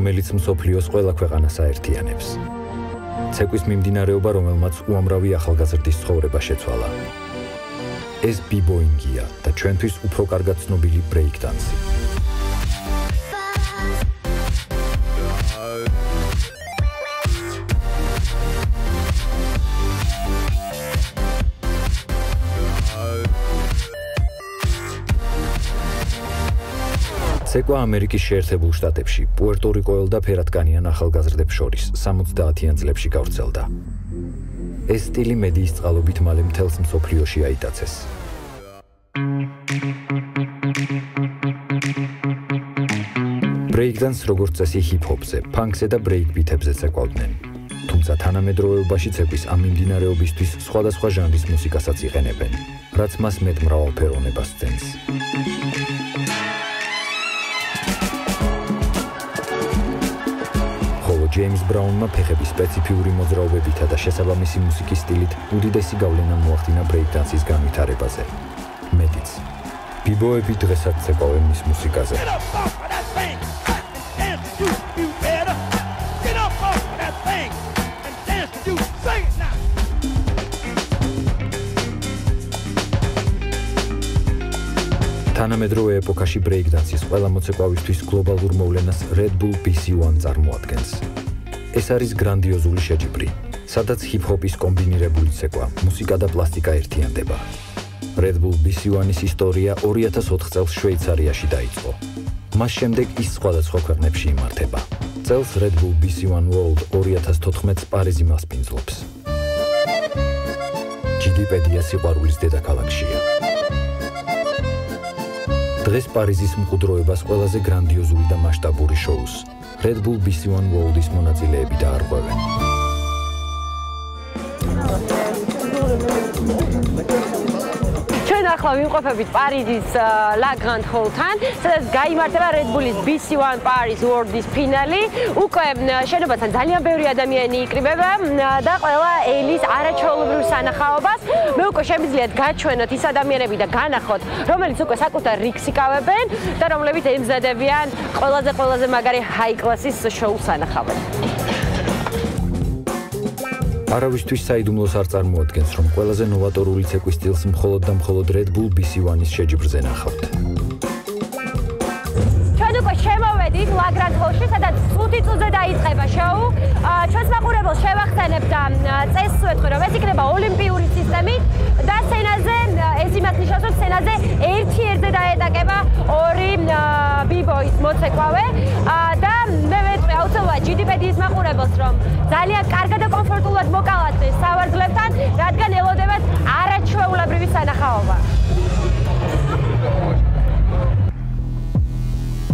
რომელიც მსოფლიოს ყველა ქვეყანას აერთიანებს. ცეკვის მიმდინარეობა, რომელმაც უამრავი ახალგაზრდის ცხოვრება შეცვალა. ეს ბიბოინგია და ჩვენთვის უფრო კარგად ცნობილი ბრეიქდანსი. ცეკვა ამერიკის შეერთებულ შტატებში, პუერტო-რიკოელ და ფერადკანიან ახალგაზრდებს შორის 70-იან წლებში გავრცელდა. ეს სტილი მედიის წყალობით მალე მთელს მსოფლიოში აიტაცეს. ბრეიქდანს როგორც წესი ჰიპ-ჰოპზე, ფანკზე და ბრეიქბითებზე ცეკვავდნენ. თუმცა თანამედროვეობაში ცეკვის ამ მიმდინარეობისთვის სხვადასხვა ჟანრის მუსიკასაც იყენებენ, რაც მას მეტ მრავალფეროვნებას სცემს. ჯეიმს ბრაუნმა ფეხების სპეციფიური მოძრაობებითა და შესაბამისი მუსიკის სტილით უდიდესი გავლენა მოახდინა ბრეიქდანსის განვითარებაზე. მეტიც, ბიბოები დღესაც ცეკვავენ მის მუსიკაზე. თანამედროვე ეპოქაში ბრეიქდანსის ყველა მოცეკვავისთვის გლობალურ მოვლენას Red Bull BC1 წარმოადგენს. ეს არის გრანდიოზული შეჯიბრი, სადაც ჰიპ-ჰოპის კომბინირებული ცეკვა, მუსიკა და პლასტიკა ერთიანდება. Red Bull BC1-ის ისტორია 2004 წელს შვეიცარიაში დაიწყო. მას შემდეგ ის სხვადასხვა ქვეყნებში იმართება. წელს Red Bull BC1 World 2014-ს პარიზი მასპინძლობს. ჯიდიპედია სიყვარულის დედაქალაქშია. დღეს პარიზის მყუდროებას ყველაზე გრანდიოზული და მასშტაბური შოუს Red Bull BC1 World-ის მონაწილეები დაარღვევენ. ჩვენ ახლა ვიმყოფებით პარიზის La Grande Hall-თან, სადაც გაიმართება Red Bull-ის BC1 Paris World-ის ფინალი. უკვე შენობასთან ძალიან ბევრი ადამიანი იკრიბება და ყველა ელის არაჩვეულებრივ სანახაობას. მე უკვე შემიძლიათ გაჩვენოთ ის ადამიანები და განახოთ, რომელიც უკვე საკუთარ რიგს იკავებენ და რომლებიც ემზადებიან ყველაზე მაგარი high class-ის შოუს სანახავად. არავისთვის საიდუმლოს არ წარმოადგენს, რომ ყველაზე ნოვატორული ცეკვის სტილს მხოლოდ და მხოლოდ Red Bull BC1-ის შეჯიბრზე ნახავთ. ჩვენ უკვე შემოვედით La Grande Hall-ში, სადაც 5 წუთზე დაიწყება შოუ. ჩვენს მაყურებელს შევახსენებთ წესს ვეთქვი, რომ ეს იქნება ოლიმპიური სისტემით და სცენაზე ეს იმას ნიშნავს, რომ სცენაზე ერთ-ერთზე დაეტაკება ორი ბიბოის მოცეკვავე და მე ვეთქვი აუცილებლად ჯიდიპედიის მაყურებელს, რომ ძალიან კარგად და კომფორტულად მოკალათ სავარგლებთან, რადგან ელოდებათ არაჩვეულებრივი სანახაობა.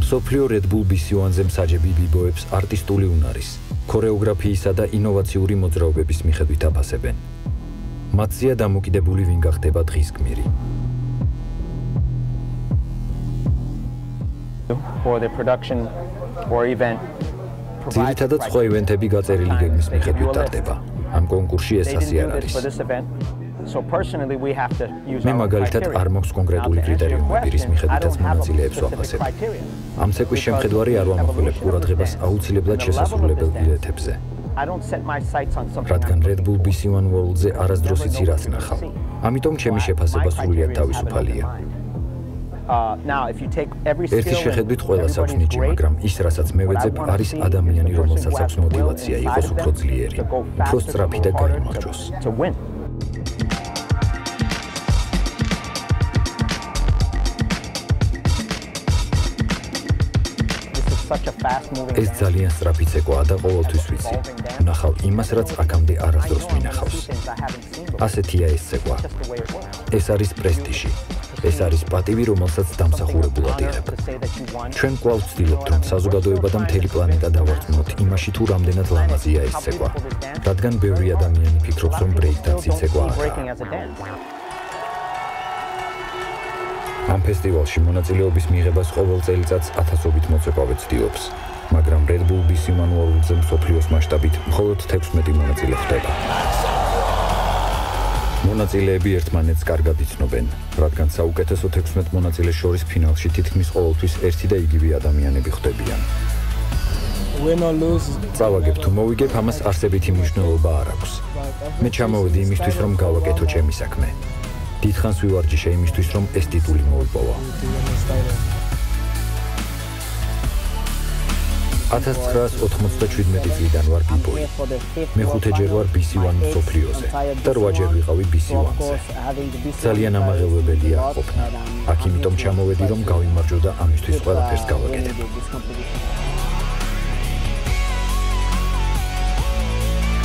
მსოფლიო Red Bull BC1-ზე მსაჯები ბიბოებს არტისტული უნარის, ქორეოგრაფიისა და ინოვაციური მოძრაობების მიხედვით აფასებენ. მათზეა დამოკიდებული ვინ გახდება დღის გმირი. ძირითადად სხვა ივენთები გაწერილი გეგმის მიხედვით ტარდება. ამ კონკურსში ეს ასე არ არის. მე მაგალითად არ მაქვს კონკრეტული კრიტერიუმები, რის მიხედვითაც მონაწილეებს ვაფასებ. ამ ცეკვის შემხედვარი არ ვამახვილებ ყურადღებას აუცილებლად შესასრულებელ ბილეთებზე. რადგან Red Bull BC1 World-ზე არასდროს იცი რაც ნახავ. ამიტომ ჩემი შეფასება სრულიად თავისუფალია. ერთი შეხედვით ყველას აქვს ნიჭი, მაგრამ ის, რასაც მე ვეძებ, არის ადამიანი, რომელსაც აქვს мотивация იყოს უფრო ძლიერი, უფრო სწრაფი და გაიმარჯვოს. ეს ძალიან სწრაფი ცეკვაა და ყოველთვის ვიცი. ვნახავ იმას, რაც აქამდე არასდროს მინახავს. ასეთია ეს ცეკვა. ეს არის პრესტიჟი. ეს არის პატივი, რომელსაც დამსახურებულად იღებ. ჩვენ კვლავ ვცდილობთ, რომ საზოგადოება და მთელი პლანეტა დავარწმუნოთ იმაში, თუ რამდენად ლამაზია ეს ცეკვა. რადგან ბევრი ადამიანი ფიქრობს, რომ ბრეიქდანსი ცეკვა არაა. ამ ფესტივალში მონაწილეობის მიღებას ყოველ წელიწადს 1000-ობით მოცეკვავე ცდილობს, მაგრამ Red Bull BC1 World-ზე მსოფლიოს მასშტაბით მხოლოდ 16 მონაწილე ხდება. მონაწილეები ერთმანეთს კარგად იცნობენ, რადგან საუკეთესო 16 მონაწილეს შორის ფინალში თითქმის ყოველთვის ერთი და იგივე ადამიანები ხვდებიან. win or lose. წავაგებ თუ მოვიგებ, ამას არსებითი მნიშვნელობა არ აქვს. მე ჩამოვედი იმისთვის, რომ გავაკეთო ჩემი საქმე. დიდხანს ვივარჯიშე იმისთვის, რომ ეს ტიტული მოვიპოვა. 1997 წლიდან ვარ ბიბოი. მე 5 ჯერ ვარ BC1 მსოფლიოზე და 8 ჯერ ვიყავი BC1-ზე. ძალიან ამაღელვებელია ყოფნა. აქ იმიტომ ჩამოვედი, რომ გავიმარჯვო და ამისთვის ყველაფერს გავაკეთებ.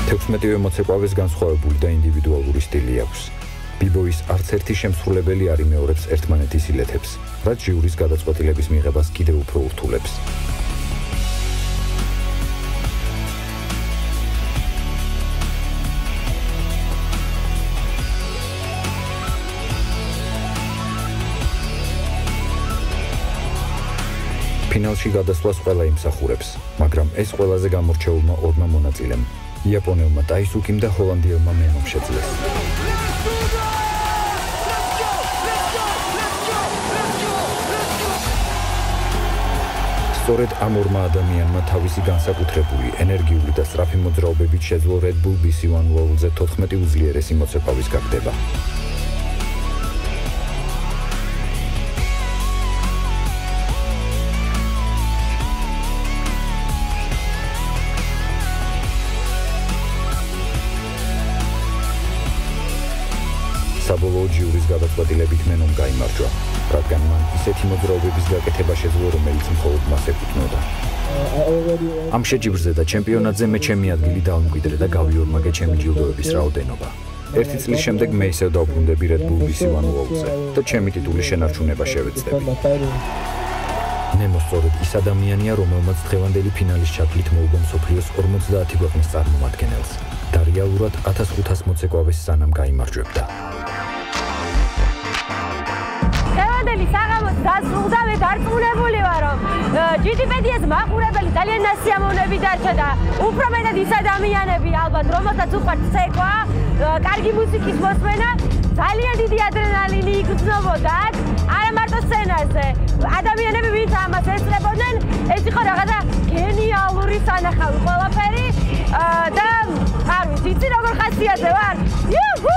16-ვე მოცეკვავეს განსხვავებული და ინდივიდუალური სტილი აქვს. ბიბოის არც ერთი შემსრულებელი არ იმეორებს ერთმანეთის ილეთებს, რაც ჟიურის გადაწყვეტილების მიღებას კიდევ უფრო ურთულებს. ფინალში გადასვლას ყველა იმსახურებს, მაგრამ ეს ყველაზე გამორჩეულმა ორმა მონაწილემ, იაპონელმა ტაისუკიმ და ჰოლანდიელმა მენომ შეძლეს. სწორედ ამ ორმა ადამიანმა თავისი განსაკუთრებული, ენერგიული და სწრაფი მოძრაობებით შეძლო Red Bull BC1 World-ზე 14 უძლიერესი მოცეკვავის გაგდება. საბოლოოდ ჟიურის გადაწყვეტილებით მენომ გაიმარჯვა, რადგან მან ისეთი მოძრაობების გაკეთება შეძლო, რომელიც მხოლოდ მას ეკუთვნოდა. ამ შეჯიბრზე და ჩემპიონატზე მე ჩემი ადგილი დავმკვიდრე და გავიორმაგე ჩემი ჯილდოების რაოდენობა. 1 წლის შემდეგ მე ისევ დავბრუნდები Red Bull BC1 World-ზე და ჩემი ტიტულის შენარჩუნება შევეცდები. ნემო სწორედ ის ადამიანია, რომელმაც დღევანდელი ფინალის ჩათვლით მოუგო მსოფლიოს 50 ქვეყნის წარმომადგენელს და რეალურად 1500 მოცეკვავეს სანამ გაიმარჯვებდა. დღევანდელი საღამოს დასრულდა, მე დარწმუნებული ვარ, რომ GTPD-ს მაყურებელი ძალიან ნასიამოვნები დარჩა და უფრო მეტად ის ადამიანები ალბათ, რომელთაც უყვართ ცეკვა, კარგი მუსიკის მოსმენა, ძალიან დიდი ადრენალინი იგრძნობოდათ, არა მარტო სცენაზე. ადამიანები ვინც ამას ესწრებოდნენ, ეს იყო რაღაცა გენიალური სანახავი ყველაფერი და არ ვიცი, იცი როგორ ხასიათზე ვარ? იუჰუ!